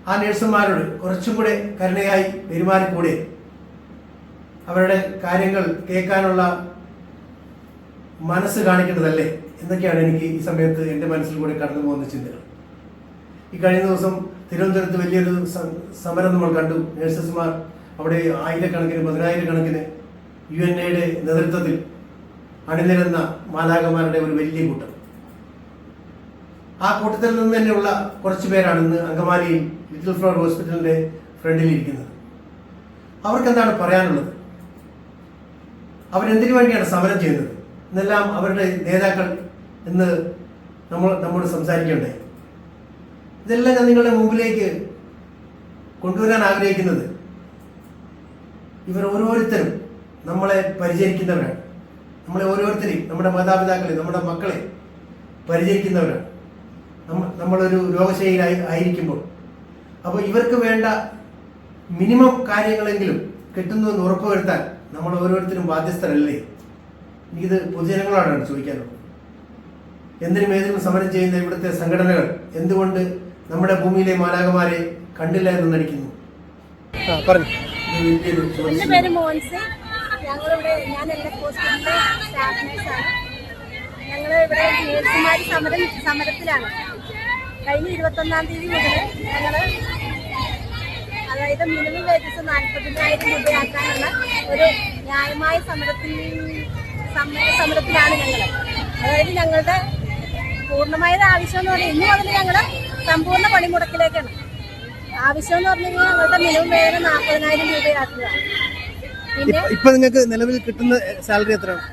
ആ നഴ്സുമാരോട് കുറച്ചും കൂടെ കരുണയായി പെരുമാറിക്കൂടെ? അവരുടെ കാര്യങ്ങൾ കേൾക്കാനുള്ള മനസ്സ് കാണിക്കേണ്ടതല്ലേ എന്നൊക്കെയാണ് എനിക്ക് ഈ സമയത്ത് എൻ്റെ മനസ്സിൽ കൂടെ കടന്നു പോകുന്ന ചിന്തകൾ. ഈ കഴിഞ്ഞ ദിവസം തിരുവനന്തപുരത്ത് വലിയൊരു സമരം നമ്മൾ കണ്ടു. നഴ്സസ്മാർ അവിടെ ആയിരക്കണക്കിന് 10,000-കണക്കിന് UNAയുടെ നേതൃത്വത്തിൽ അണിനിരന്ന മാലാഖമാരുടെ ഒരു വലിയ കൂട്ടം. ആ കൂട്ടത്തിൽ നിന്ന് തന്നെയുള്ള കുറച്ചു പേരാണ് ഇന്ന് അങ്കമാലിയിൽ ലിറ്റിൽ ഫ്ലവർ ഹോസ്പിറ്റലിന്റെ ഫ്രണ്ടിലിരിക്കുന്നത്. അവർക്ക് എന്താണ് പറയാനുള്ളത്? അവരെന്തിനു വേണ്ടിയാണ് സമരം ചെയ്യുന്നത് എന്നെല്ലാം അവരുടെ നേതാക്കൾ ഇന്ന് നമ്മോട് സംസാരിക്കണ്ടേ? ഇതെല്ലാം ഞാൻ നിങ്ങളുടെ മുമ്പിലേക്ക് കൊണ്ടുവരാൻ ആഗ്രഹിക്കുന്നത് ഇവർ ഓരോരുത്തരും നമ്മളെ പരിചരിക്കുന്നവരാണ്. നമ്മളെ ഓരോരുത്തരെയും, നമ്മുടെ മാതാപിതാക്കളെ, നമ്മുടെ മക്കളെ പരിചരിക്കുന്നവരാണ്. നമ്മളൊരു രോഗശൈലി ആയിരിക്കുമ്പോൾ അപ്പോൾ ഇവർക്ക് വേണ്ട മിനിമം കാര്യങ്ങളെങ്കിലും കിട്ടുന്നുവെന്ന് ഉറപ്പുവരുത്താൻ നമ്മൾ ഓരോരുത്തരും ബാധ്യസ്ഥരല്ലേ? എനിക്കിത് പൊതുജനങ്ങളോടാണ് ചോദിക്കാനുള്ളത്. എന്തിനും ഏതിനും സമരം ചെയ്യുന്ന ഇവിടുത്തെ സംഘടനകൾ എന്തുകൊണ്ട് നമ്മുടെ ഭൂമിയിലെ മാലാഖമാരെ കണ്ടില്ല എന്ന് നടിക്കുന്നു? എൻ്റെ പേര് മോൻസി. ഞങ്ങളിവിടെ ഞാൻ എൻ്റെ ഹോസ്പിറ്റലിലെ സ്റ്റാഫ് നഴ്സാണ്. ഞങ്ങൾ ഇവിടെ നേഴ്സുമാർ സമരത്തിലാണ്. കഴിഞ്ഞ 21-ാം തീയതി മുതൽ ഞങ്ങൾ അതായത് മിനിമം വേജസ് 40,000 രൂപയാക്കാനുള്ള ഒരു ന്യായമായ സമരത്തിലാണ് ഞങ്ങൾ. അതായത് ഞങ്ങളുടെ പൂർണ്ണമായ ആവശ്യം എന്ന് പറഞ്ഞാൽ ഇന്ന് മുതൽ ഞങ്ങൾ സമ്പൂർണ്ണ പണിമുടക്കിലേക്കാണ്. ആവശ്യം എന്ന് പറഞ്ഞു കഴിഞ്ഞാൽ ഞങ്ങളുടെ മിനിമം വേതനം 40,000 രൂപയാക്കുക. പിന്നെ ഇപ്പൊ നിങ്ങൾക്ക് നിലവിൽ കിട്ടുന്ന സാലറി എത്രയാണ്?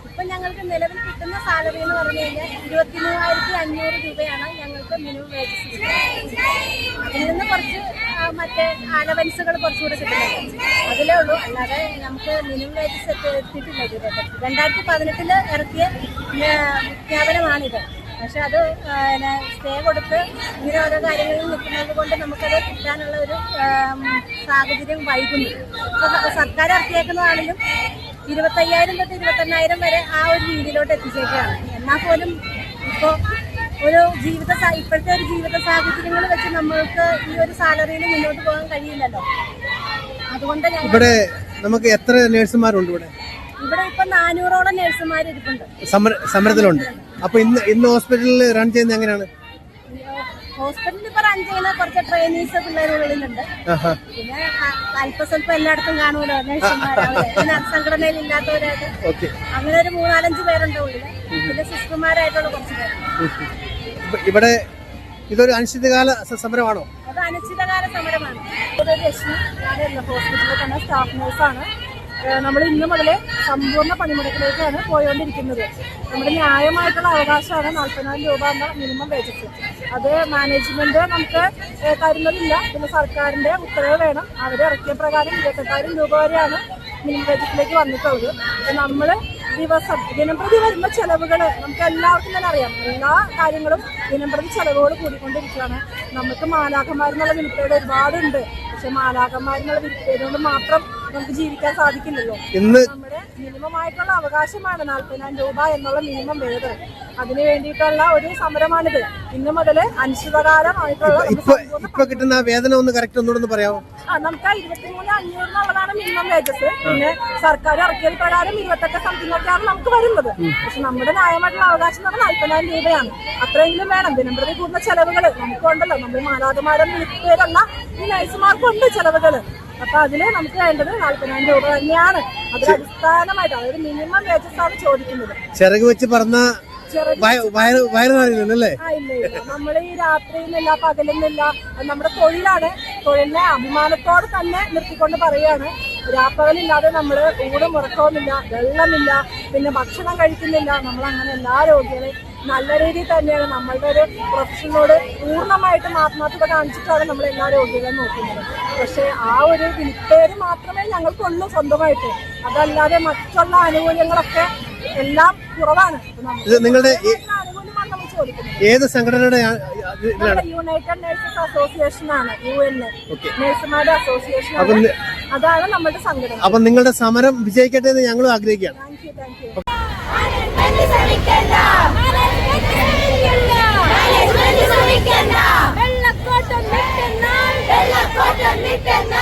ഇപ്പൊ ഞങ്ങൾക്ക് നിലവിൽ കിട്ടുന്ന സാലറി എന്ന് പറഞ്ഞു കഴിഞ്ഞാൽ 23,500 രൂപയാണ് ഞങ്ങൾക്ക് മിനിമം വേജസ്. അതിൽ നിന്ന് കുറച്ച് മറ്റേ അലവൻസുകൾ കുറച്ചുകൂടെ കിട്ടുന്നുണ്ട്. അതിലേ ഉള്ളൂ. അല്ലാതെ നമുക്ക് മിനിമം വേജസ് എത്തിയിട്ടില്ല. 2018 ഇറക്കിയ വിജ്ഞാപനമാണിത്. പക്ഷെ അത് സ്റ്റേ കൊടുത്ത് ഇങ്ങനെ ഓരോ കാര്യങ്ങളിൽ നിൽക്കുന്നത് കൊണ്ട് നമുക്കത് കിട്ടാനുള്ള ഒരു സാഹചര്യം വൈകുന്നു. ഇപ്പോൾ സർക്കാർ ഇറക്കിയേക്കുന്നതാണെങ്കിലും 25,000 തൊട്ട് 28,000 വരെ ആ ഒരു രീതിയിലോട്ട് എത്തിച്ചേക്കുകയാണ്. എന്നാൽ പോലും ഇപ്പോൾ ഇപ്പോഴത്തെ ഒരു ജീവിത സാഹചര്യങ്ങൾ വെച്ച് നമ്മൾക്ക് ഈ ഒരു സാലറിയിൽ മുന്നോട്ട് പോകാൻ കഴിയില്ലല്ലോ. അതുകൊണ്ട് ഇവിടെ നമുക്ക് എത്ര നഴ്സുമാരുണ്ട്? ഇവിടെ ഇപ്പൊ 400ഓളം നഴ്സുമാർ ഇരിപ്പുണ്ട്, സമരത്തിലുണ്ട്. അപ്പൊ ഇന്ന് ഹോസ്പിറ്റലിൽ റൺ ചെയ്യുന്നത് എങ്ങനെയാണ്? ഹോസ്പിറ്റലിൽ ഇപ്പൊ റൺ ചെയ്യുന്ന കുറച്ച് ട്രെയിനീസ് പിള്ളേരുള്ളിലുണ്ട്. പിന്നെ അല്പസ്വല്പം എല്ലായിടത്തും കാണുമല്ലോ നഴ്സുമാർ, സംഘടനയിൽ ഇല്ലാത്തവരായിട്ട് അങ്ങനെ ഒരു 3-4-5 പേരുണ്ട് ഉള്ളില്. പിന്നെ സിസ്റ്റർമാരായിട്ടുള്ള കുറച്ച് പേരുണ്ട്. ഇവിടെ ഇതൊരു അനിശ്ചിതകാല സമരമാണോ? അത് അനിശ്ചിതകാല സമരമാണ്. ഇതൊരു രശ്മി, ഞാൻ ഹോസ്പിറ്റലിൽ തന്നെ സ്റ്റാഫ് നഴ്സാണ്. നമ്മൾ ഇന്ന് മുതലേ സമ്പൂർണ്ണ പണിമുടക്കിലേക്കാണ് പോയോണ്ടിരിക്കുന്നത്. നമ്മുടെ ന്യായമായിട്ടുള്ള അവകാശമാണ് 40,000 രൂപ എന്ന മിനിമം വേജസ്. അത് മാനേജ്മെന്റ് നമുക്ക് തരുന്നതില്ല. പിന്നെ സർക്കാരിന്റെ ഉത്തരവ് വേണം. അവരിറക്കിയ പ്രകാരം 28,000 രൂപ വരെയാണ് മിനിമം വേജസിലേക്ക് വന്നിട്ടുള്ളത്. നമ്മൾ ദിനംപ്രതി വരുന്ന ചെലവുകൾ നമുക്ക് എല്ലാവർക്കും തന്നെ അറിയാം. എല്ലാ കാര്യങ്ങളും ദിനംപ്രതി ചെലവുകൾ കൂടിക്കൊണ്ടിരിക്കുകയാണ്. നമുക്ക് മാലാഖമാരെന്നുള്ള വിളിപ്പേര് ഒരുപാടുണ്ട്. പക്ഷെ മാലാഖമാരെന്നുള്ള വിളിപ്പേര് കൊണ്ട് മാത്രം നമുക്ക് ജീവിക്കാൻ സാധിക്കില്ലല്ലോ. നമ്മുടെ മിനിമം ആയിട്ടുള്ള അവകാശമാണ് 40,000 രൂപ എന്നുള്ള മിനിമം വേതനം. അതിന് വേണ്ടിയിട്ടുള്ള ഒരു സമരമാണിത്. ഇന്ന് മുതൽ അനിശ്ചിതകാലമായിട്ടുള്ള ഇപ്പൊ കിട്ടുന്ന വേതനം ഒന്ന് കറക്റ്റ് ഒന്നുകൂടെ പറയാമോ? നമുക്ക് 23,500 എന്നുള്ളതാണ് മിനിമം വേജസ്. പിന്നെ സർക്കാർ ഇറക്കിയത് പ്രകാരം 28 സംതിങ് ഒക്കെയാണ് നമുക്ക് വരുന്നത്. പക്ഷെ നമ്മുടെ ന്യായമായിട്ടുള്ള അവകാശം എന്ന് പറഞ്ഞാൽ 40,000 രൂപയാണ്. അത്രയെങ്കിലും വേണം. ദിനംപ്രതി കൂടുന്ന ചെലവുകൾ നമുക്കുണ്ടല്ലോ. നമ്മൾ മാലാഖമാരും പേരുള്ള ഈ നഴ്സുമാർക്കുണ്ട് ചെലവുകൾ. അപ്പൊ അതില് നമുക്ക് വേണ്ടത് 40,000 രൂപ തന്നെയാണ്. അതിൽ അടിസ്ഥാനമായിട്ട് അതായത് മിനിമം വേജസ് ആണ് ചോദിക്കുന്നത്. ചിറക് വെച്ച് പറഞ്ഞ വയറുന്നല്ലേ? ഇല്ല. നമ്മൾ ഈ രാത്രിയിലില്ല പകലിന്നില്ല. നമ്മുടെ തൊഴിലാണ്. തൊഴിലിനെ അഭിമാനത്തോടെ തന്നെ നിർത്തിക്കൊണ്ട് പറയുകയാണ്. രാപ്പകലില്ലാതെ നമ്മൾ ഊടും ഉറക്കവുമില്ല, വെള്ളമില്ല, പിന്നെ ഭക്ഷണം കഴിക്കുന്നില്ല. നമ്മളങ്ങനെ എല്ലാ രോഗികളെയും നല്ല രീതിയിൽ തന്നെയാണ് നമ്മളുടെ ഒരു പ്രൊഫഷനോട് പൂർണ്ണമായിട്ടും ആത്മാർത്ഥത കാണിച്ചിട്ടാണ് നമ്മൾ എല്ലാ രോഗികളെയും നോക്കുന്നത്. പക്ഷെ ആ ഒരു വിളിപ്പേര് മാത്രമേ ഞങ്ങൾക്കുള്ളൂ സ്വന്തമായിട്ട്. അതല്ലാതെ മറ്റുള്ള ആനുകൂല്യങ്ങളൊക്കെ എല്ലാം കുറവാണ്. നിങ്ങളുടെ ആനുകൂല്യമാണ് നമ്മൾ ചോദിക്കുന്നത്. ഏത് സംഘടനയുടെ? യുണൈറ്റഡ് നഴ്സസ് അസോസിയേഷൻ ആണ്. UN നഴ്സുമാരുടെ അസോസിയേഷൻ അതാണ് നമ്മുടെ സംഘടന. അപ്പൊ നിങ്ങളുടെ സമരം വിജയിക്കട്ടെ എന്ന് ഞങ്ങളും ആഗ്രഹിക്കുകയാണ്. Thank you. വെള്ളക്കോട്ടം വെള്ളക്കോട്ടം വിട്ടെന്ന